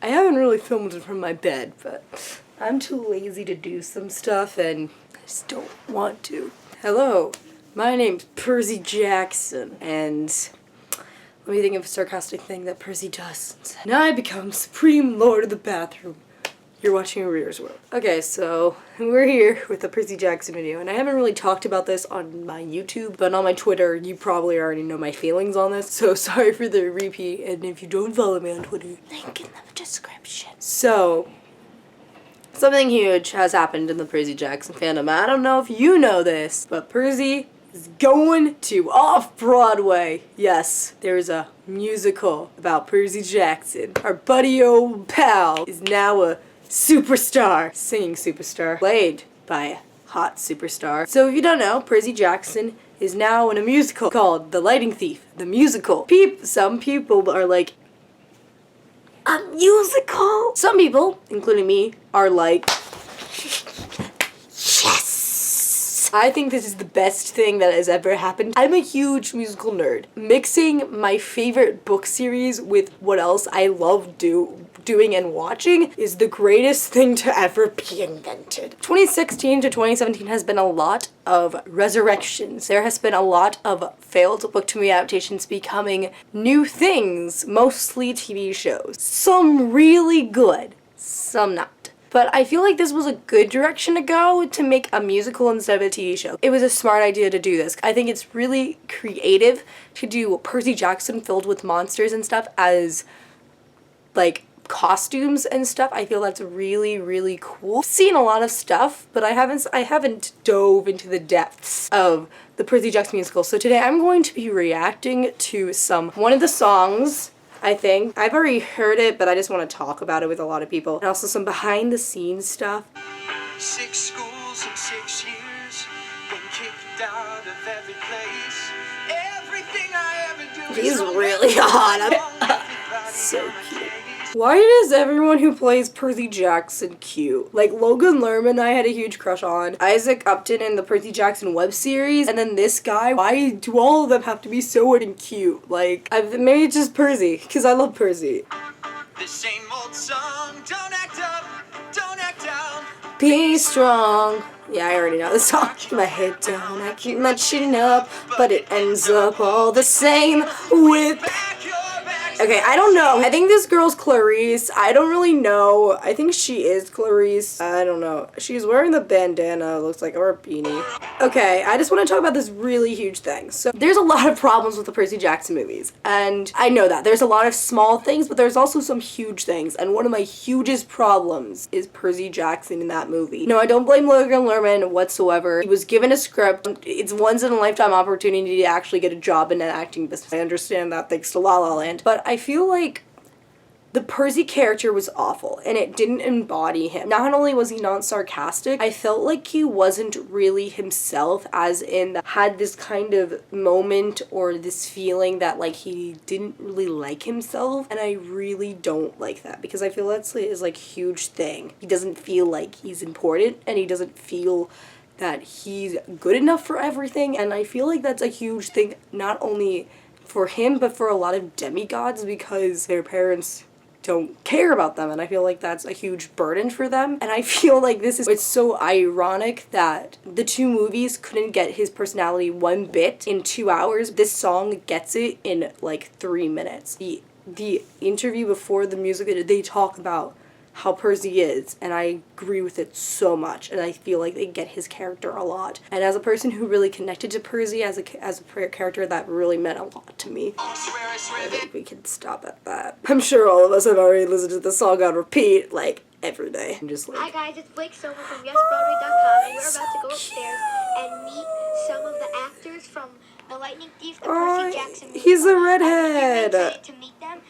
I haven't really filmed it from my bed, but I'm too lazy to do some stuff and I just don't want to. Hello, my name's Percy Jackson, and let me think of a sarcastic thing that Percy does. And I become Supreme Lord of the Bathroom. You're watching areadersworld. Okay, so we're here with a Percy Jackson video, and I haven't really talked about this on my YouTube, but on my Twitter, you probably already know my feelings on this, so sorry for the repeat, and if you don't follow me on Twitter, link in the description. So, something huge has happened in the Percy Jackson fandom. I don't know if you know this, but Percy is going to Off-Broadway. Yes, there's a musical about Percy Jackson. Our buddy old pal is now a superstar, singing superstar, played by a hot superstar. So if you don't know, Percy Jackson is now in a musical called The Lighting Thief, the musical. Some people are like, a musical? Some people, including me, are like, yes! I think this is the best thing that has ever happened. I'm a huge musical nerd. Mixing my favorite book series with what else I love doing and watching is the greatest thing to ever be invented. 2016 to 2017 has been a lot of resurrections. There has been a lot of failed book-to-movie adaptations becoming new things, mostly TV shows. Some really good, some not. But I feel like this was a good direction to go, to make a musical instead of a TV show. It was a smart idea to do this. I think it's really creative to do Percy Jackson filled with monsters and stuff as, like, costumes and stuff. I feel that's really, really cool. I've seen a lot of stuff, but I haven't dove into the depths of the Percy Jackson Musical. So today I'm going to be reacting to one of the songs. I think. I've already heard it, but I just want to talk about it with a lot of people. And also some behind the scenes stuff. 6 schools in 6 years, been kicked out of every place. Everything I ever do. He's really hot. So cute. Why does everyone who plays Percy Jackson cute? Like, Logan Lerman I had a huge crush on. Isaac Upton in the Percy Jackson web series. And then this guy. Why do all of them have to be so cute? Like, maybe it's just Percy, because I love Percy. The same old song, don't act up, don't act down. Be strong. Yeah, I already know the song. Keep my head down, I keep my chin up, but it ends up all the same with... Okay, I don't know. I think this girl's Clarice. I don't really know. I think she is Clarice. I don't know. She's wearing the bandana, looks like, or a beanie. Okay, I just want to talk about this really huge thing. So, there's a lot of problems with the Percy Jackson movies, and I know that. There's a lot of small things, but there's also some huge things, and one of my hugest problems is Percy Jackson in that movie. No, I don't blame Logan Lerman whatsoever. He was given a script. It's once-in-a-lifetime opportunity to actually get a job in an acting business. I understand that thanks to La La Land, but I feel like the Percy character was awful, and it didn't embody him. Not only was he not sarcastic, I felt like he wasn't really himself, as in had this kind of moment or this feeling that, like, he didn't really like himself, and I really don't like that, because I feel that's his, like, huge thing. He doesn't feel like he's important, and he doesn't feel that he's good enough for everything, and I feel like that's a huge thing, not only for him, but for a lot of demigods, because their parents don't care about them, and I feel like that's a huge burden for them. And I feel like it's so ironic that the two movies couldn't get his personality one bit in 2 hours. This song gets it in like 3 minutes. The interview before the music, they talk about how Percy is, and I agree with it so much, and I feel like they get his character a lot. And as a person who really connected to Percy as a character, that really meant a lot to me. I think we can stop at that. I'm sure all of us have already listened to the song on repeat, like, every day. I'm just like... Hi guys, it's Blake Silver from YesBroadway.com, and we're about to go upstairs and meet some of the actors from The Lightning Thief, the Percy Jackson Musical. He's a redhead! I'm excited to meet them,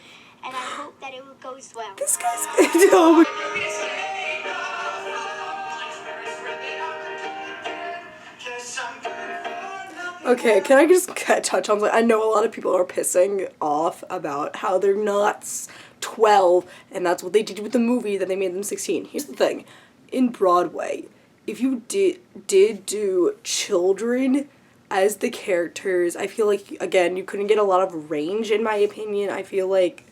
and I hope that it goes well. This guy's good. Oh my... Okay, can I just touch on, like, I know a lot of people are pissing off about how they're not 12, and that's what they did with the movie, that they made them 16. Here's the thing. In Broadway, if you did do children as the characters, I feel like, again, you couldn't get a lot of range, in my opinion. I feel like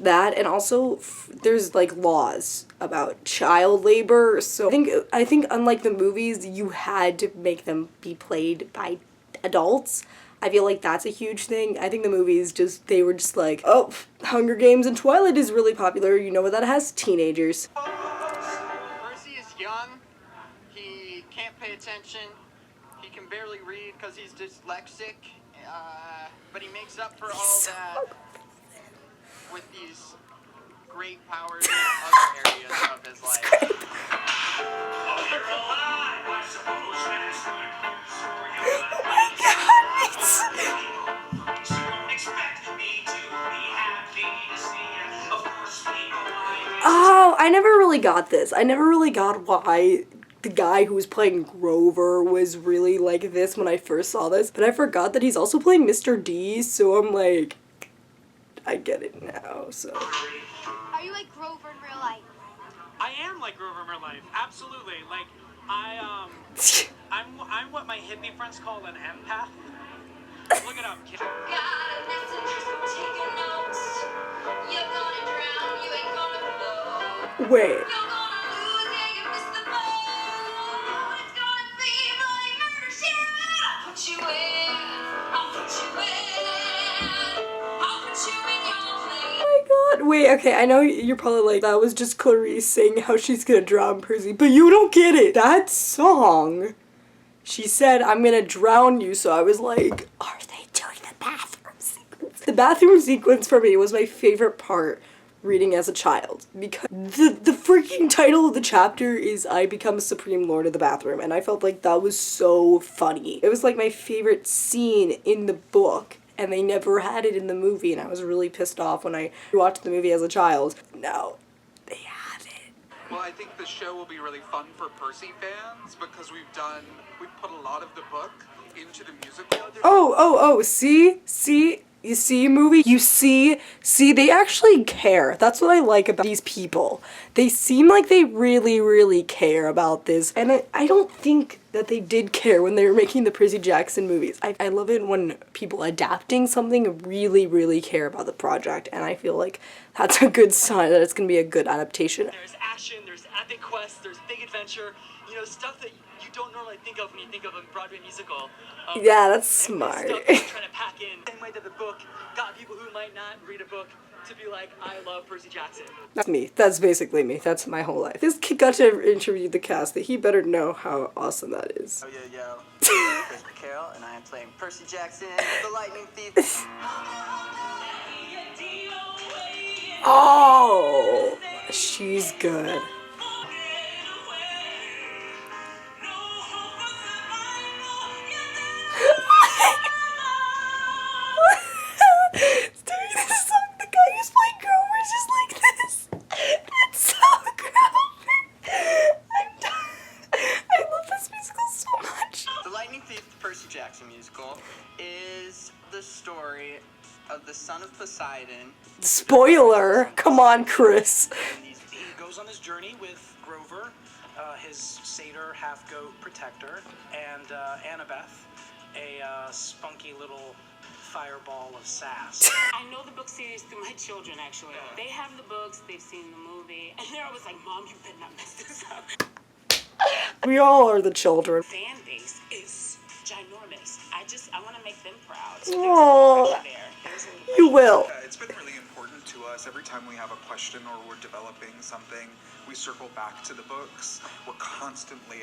That, and also there's like laws about child labor, so I think unlike the movies, you had to make them be played by adults. I feel like that's a huge thing. I think the movies they were just like, oh, Hunger Games and Twilight is really popular, you know what that has? Teenagers. Percy is young, he can't pay attention, he can barely read because he's dyslexic, but he makes up for all that with these great powers in other areas of his life. Oh, you're alive, I suppose. That's Oh my god! So don't expect me to be happy to see you. Of course, we know why. Oh, I never really got this. I never really got why the guy who was playing Grover was really like this when I first saw this, but I forgot that he's also playing Mr. D, so I'm like, I get it now, so. Are you like Grover in real life? I am like Grover in real life, absolutely. Like, I'm what my hippie friends call an empath. Look it up, kid. Got a message from taking notes. You're gonna drown, you ain't gonna float. Wait. You're gonna lose, yeah, you missed the boat. It's gonna be bloody murder, shit. I'll put you in, I'll put you in, I'll put you in your place. Oh my god. Wait, okay, I know you're probably like, that was just Clarice saying how she's gonna drown Percy, but you don't get it. That song, she said, I'm gonna drown you, so I was like, are they doing the bathroom sequence? The bathroom sequence for me was my favorite part reading as a child, because the freaking title of the chapter is I Become Supreme Lord of the Bathroom, and I felt like that was so funny. It was like my favorite scene in the book, and they never had it in the movie, and I was really pissed off when I watched the movie as a child. Now, they have it. Well, I think the show will be really fun for Percy fans because we've put a lot of the book into the musical. Oh, see? You see, movie? You see, they actually care. That's what I like about these people. They seem like they really, really care about this. And I don't think that they did care when they were making the Percy Jackson movies. I love it when people adapting something really, really care about the project. And I feel like that's a good sign that it's going to be a good adaptation. There's action, there's epic quests, there's big adventure, you know, stuff that you don't normally think of when you think of a Broadway musical. Yeah, that's and smart. Stuff that you're trying to pack in. Same way that the book got people who might not read a book to be like, I love Percy Jackson. That's me. That's basically me. That's my whole life. This kid got to interview the cast, that he better know how awesome that is. Oh, yo. Chris Carroll, and I am playing Percy Jackson, the Lightning Thief. Oh, she's good. It's doing this song. The guy who's playing Grover is just like this. It's so Grover. I'm done. I love this musical so much. The Lightning Thief, the Percy Jackson Musical, is the story of the son of Poseidon. Spoiler. Come on, Chris. He goes on his journey with Grover, his satyr half-goat protector, and Annabeth, a spunky little fireball of sass. I know the book series through my children, actually. They have the books, they've seen the movie, and they're always like, Mom, you better not mess this up. We all are the children. Fan base is ginormous. I want to make them proud. So Aww. You will. It's been really important to us. Every time we have a question or we're developing something, we circle back to the books. We're constantly,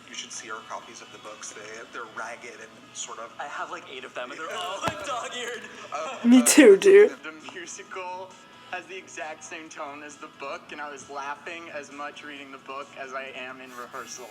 you should see our copies of the books. They're ragged and sort of... I have like 8 of them, and they're all dog-eared. Me too, dude. The musical has the exact same tone as the book, and I was laughing as much reading the book as I am in rehearsal.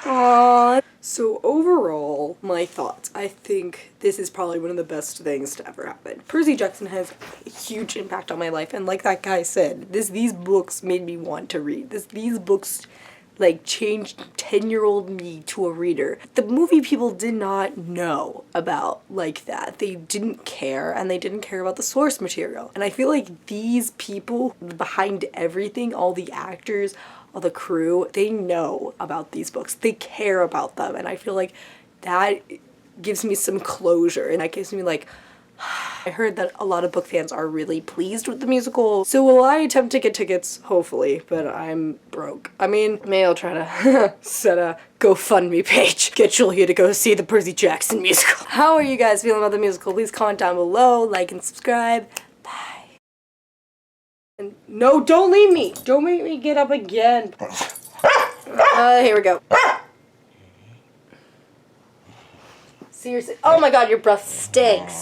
Aww. So overall, my thoughts. I think this is probably one of the best things to ever happen. Percy Jackson has a huge impact on my life, and like that guy said, these books made me want to read. These books like changed 10-year-old me to a reader. The movie people did not know about like that. They didn't care, and they didn't care about the source material. And I feel like these people behind everything, all the actors, all the crew, they know about these books. They care about them. And I feel like that gives me some closure, and that gives me like, I heard that a lot of book fans are really pleased with the musical. So will I attempt to get tickets? Hopefully, but I'm broke. I mean, maybe I'll try to set a GoFundMe page. Get Julia to go see the Percy Jackson musical. How are you guys feeling about the musical? Please comment down below, like and subscribe. Bye. And no, don't leave me. Don't make me get up again. Here we go. Seriously. Oh my god, your breath stinks.